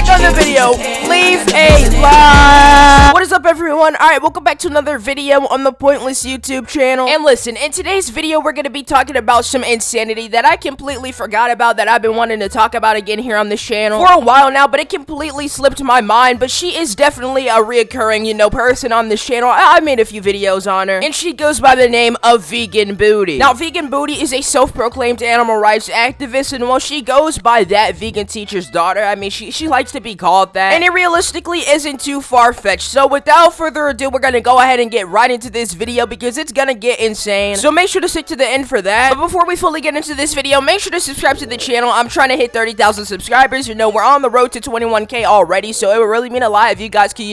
enjoyed the video, leave a like. What is up, everyone? Alright, welcome back to another video on the Pointless YouTube channel. And listen, in today's video, we're gonna be talking about some insanity that I completely forgot about, that I've been wanting to talk about again here on this channel for a while now, but it completely slipped my mind. But she is definitely a reoccurring, person on this channel. I made a few videos on her, and she goes by the name of Vegan Booty. Now, Vegan Booty is a self-proclaimed animal rights activist, and while she goes by that vegan teacher's daughter, I mean, she likes to be called that, and it realistically isn't too far-fetched. So without further ado, we're gonna go ahead and get right into this video because it's gonna get insane. So make sure to stick to the end for that. But before we fully get into this video, make sure to subscribe to the channel. I'm trying to hit 30,000 subscribers. We're on the road to 21K already, so it would really mean a lot if you guys could,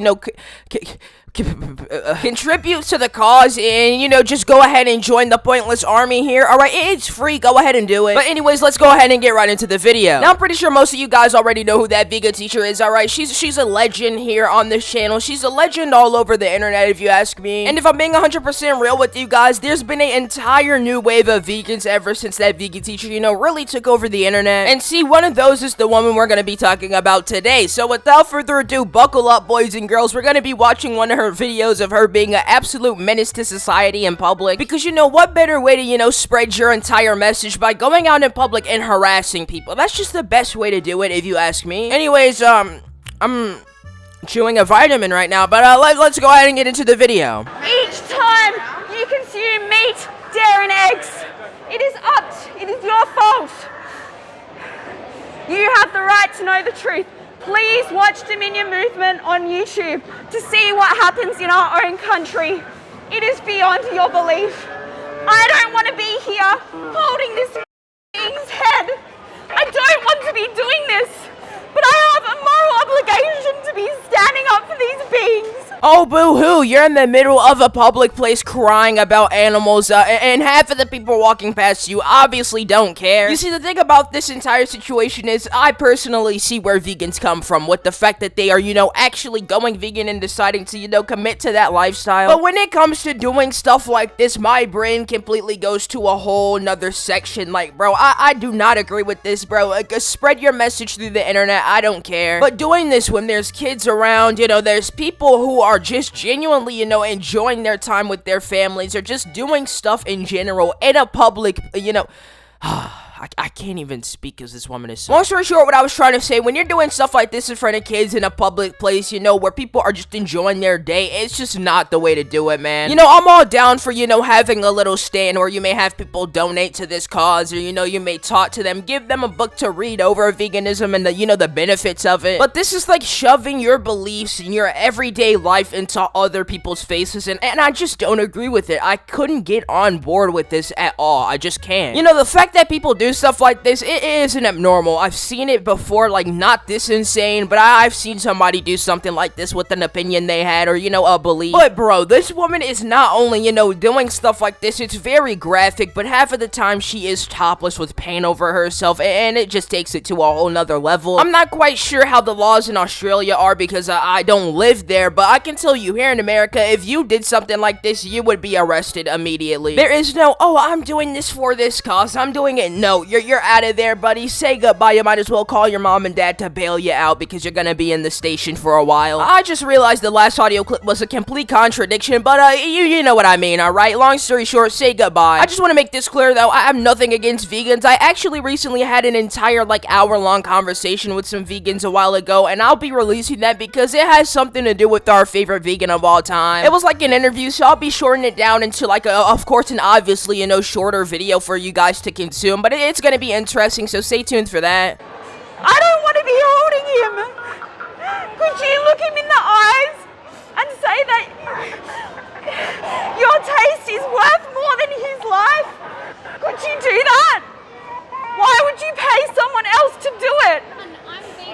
contribute to the cause and, just go ahead and join the Pointless Army here. Alright, it's free. Go ahead and do it. But anyways, let's go ahead and get right into the video. Now, I'm pretty sure most of you guys already know who that vegan teacher is, alright? She's a legend here on this channel. She's a legend all over the internet, if you ask me. And if I'm being 100% real with you guys, there's been an entire new wave of vegans ever since that vegan teacher, really took over the internet. And see, one of those is the woman we're gonna be talking about today. So without further ado, buckle up, boys and girls. We're gonna be watching one of her videos of her being an absolute menace to society in public, because what better way to spread your entire message by going out in public and harassing people? That's just the best way to do it, if you ask me. Anyways, I'm chewing a vitamin right now, but let's go ahead and get into the video. Each time you consume meat, dairy and eggs, it is your fault. You have the right to know the truth. Please watch Dominion Movement on YouTube to see what happens in our own country. It is beyond your belief. I don't want to be here holding this being's head. I don't want to be doing this, but I have a moral obligation to be standing up for these beings. Oh, boo-hoo, you're in the middle of a public place crying about animals, and half of the people walking past you obviously don't care. You see, the thing about this entire situation is I personally see where vegans come from, with the fact that they are, actually going vegan and deciding to, commit to that lifestyle. But when it comes to doing stuff like this, my brain completely goes to a whole nother section. Like, bro, I do not agree with this, bro. Like, spread your message through the internet, I don't care. But doing this when there's kids around, there's people who are just genuinely, enjoying their time with their families, or just doing stuff in general in a public, I can't even speak because this woman is so... Long story short, what I was trying to say, when you're doing stuff like this in front of kids in a public place, where people are just enjoying their day, it's just not the way to do it, man. I'm all down for, having a little stand, or you may have people donate to this cause, or, you may talk to them, give them a book to read over veganism and the, the benefits of it. But this is like shoving your beliefs and your everyday life into other people's faces, and I just don't agree with it. I couldn't get on board with this at all. I just can't. The fact that people do stuff like this, it isn't abnormal. I've seen it before, like, not this insane, but I've seen somebody do something like this with an opinion they had, or, a belief. But, bro, this woman is not only, doing stuff like this, it's very graphic, but half of the time she is topless with paint over herself, and it just takes it to a whole nother level. I'm not quite sure how the laws in Australia are because I don't live there, but I can tell you here in America, if you did something like this, you would be arrested immediately. There is no, oh, I'm doing this for this cause, I'm doing it. No, you're out of there, buddy. Say goodbye. You might as well call your mom and dad to bail you out because you're gonna be in the station for a while. I just realized the last audio clip was a complete contradiction, but you know what I mean, alright? Long story short, say goodbye. I just want to make this clear, though. I have nothing against vegans. I actually recently had an entire, hour-long conversation with some vegans a while ago, and I'll be releasing that because it has something to do with our favorite vegan of all time. It was like an interview, so I'll be shortening it down into, of course, an obviously, shorter video for you guys to consume, but it's gonna be interesting, so stay tuned for that. I don't want to be holding him. Could you look him in the eyes and say that your taste is worth more than his life? Could you do that? Why would you pay someone else to do it?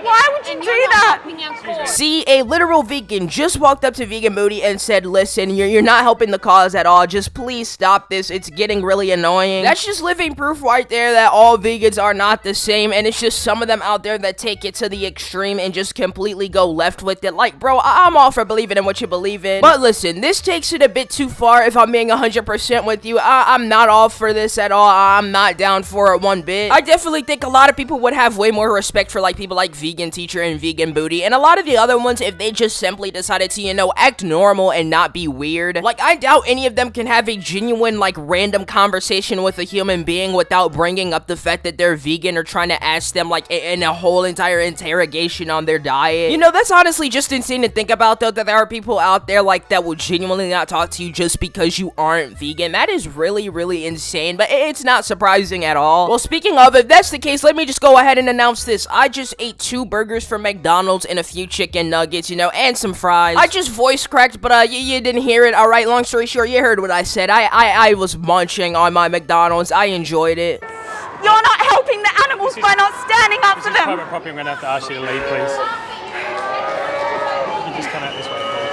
Why would you do that? See, a literal vegan just walked up to Vegan Booty and said, listen, you're not helping the cause at all. Just please stop this. It's getting really annoying. That's just living proof right there that all vegans are not the same, and it's just some of them out there that take it to the extreme and just completely go left with it. Like, bro, I'm all for believing in what you believe in. But listen, this takes it a bit too far if I'm being 100% with you. I'm not all for this at all. I'm not down for it one bit. I definitely think a lot of people would have way more respect for, people like vegan teacher featuring Vegan Booty, and a lot of the other ones, if they just simply decided to, you know, act normal and not be weird. Like, I doubt any of them can have a genuine, like, random conversation with a human being without bringing up the fact that they're vegan or trying to ask them, like, in a whole entire interrogation on their diet. You know, that's honestly just insane to think about, though, that there are people out there, like, that will genuinely not talk to you just because you aren't vegan. That is really, really insane, but it's not surprising at all. Well, speaking of, if that's the case, let me just go ahead and announce this. I just ate 2 burgers from McDonald's and a few chicken nuggets, you know, and some fries. I just voice cracked, but you didn't hear it. Alright, long story short, you heard what I said. I was munching on my McDonald's. I enjoyed it. You're not helping the animals by not standing up for them. Private property, I'm going to have to ask you to leave, please. You can just come out this way, please.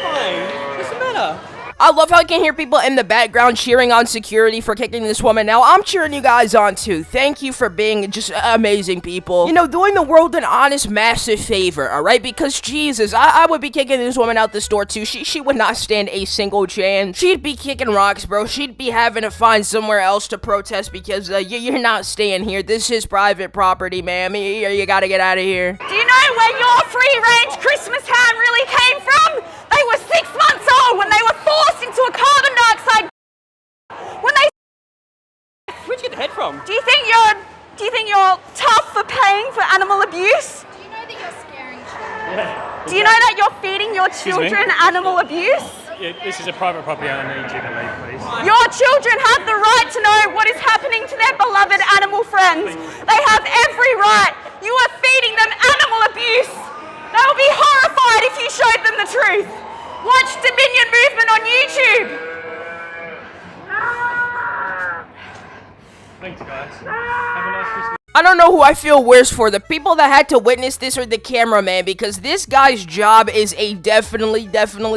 Hi, what's the matter? I love how I can hear people in the background cheering on security for kicking this woman. Now, I'm cheering you guys on too. Thank you for being just amazing people. You know, doing the world an honest, massive favor, alright? Because, Jesus, I would be kicking this woman out the store too. She would not stand a single chance. She'd be kicking rocks, bro. She'd be having to find somewhere else to protest because you're not staying here. This is private property, ma'am. You gotta get out of here. Do you know where your free-range Christmas ham really came from? They were 6 months old when they were forced into a carbon dioxide. When they. Where'd you get the head from? Do you think you're tough for paying for animal abuse? Do you know that you're scaring children? Yeah. Do you know that you're feeding your Excuse me? children animal abuse? Yeah, this is a private property, I need you to leave, please. Your children have the right to know what is happening to their beloved animal friends. They have every right. You are feeding them animal abuse. They will be horrified if you showed them the truth. Watch Dominion Movement on YouTube. Thanks, guys. Have a nice Christmas. I don't know who I feel worse for, the people that had to witness this or the cameraman, because this guy's job is a definitely,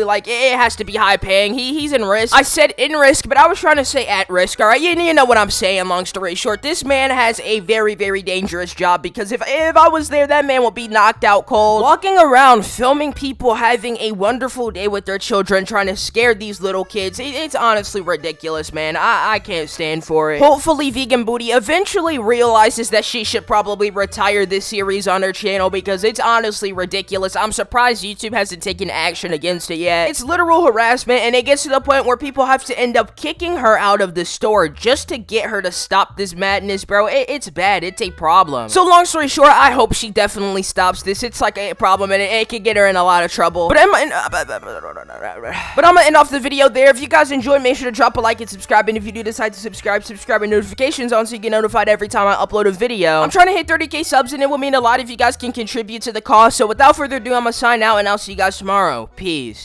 like, it has to be high paying. He's in risk. I said in risk, but I was trying to say at risk, alright? You know what I'm saying, long story short. This man has a very, very dangerous job, because if I was there, that man would be knocked out cold. Walking around, filming people having a wonderful day with their children, trying to scare these little kids, it's honestly ridiculous, man. I can't stand for it. Hopefully, Vegan Booty eventually realizes that she should probably retire this series on her channel because it's honestly ridiculous. I'm surprised YouTube hasn't taken action against it yet. It's literal harassment, and it gets to the point where people have to end up kicking her out of the store just to get her to stop this madness, bro. It's bad. It's a problem. So long story short, I hope she definitely stops this. It's like a problem, and it could get her in a lot of trouble. But I'm gonna end off the video there. If you guys enjoyed, make sure to drop a like and subscribe, and if you do decide to subscribe and notifications on so you get notified every time I upload a video. I'm trying to hit 30k subs, and it would mean a lot if you guys can contribute to the cause. So without further ado, I'm gonna sign out, and I'll see you guys tomorrow. Peace.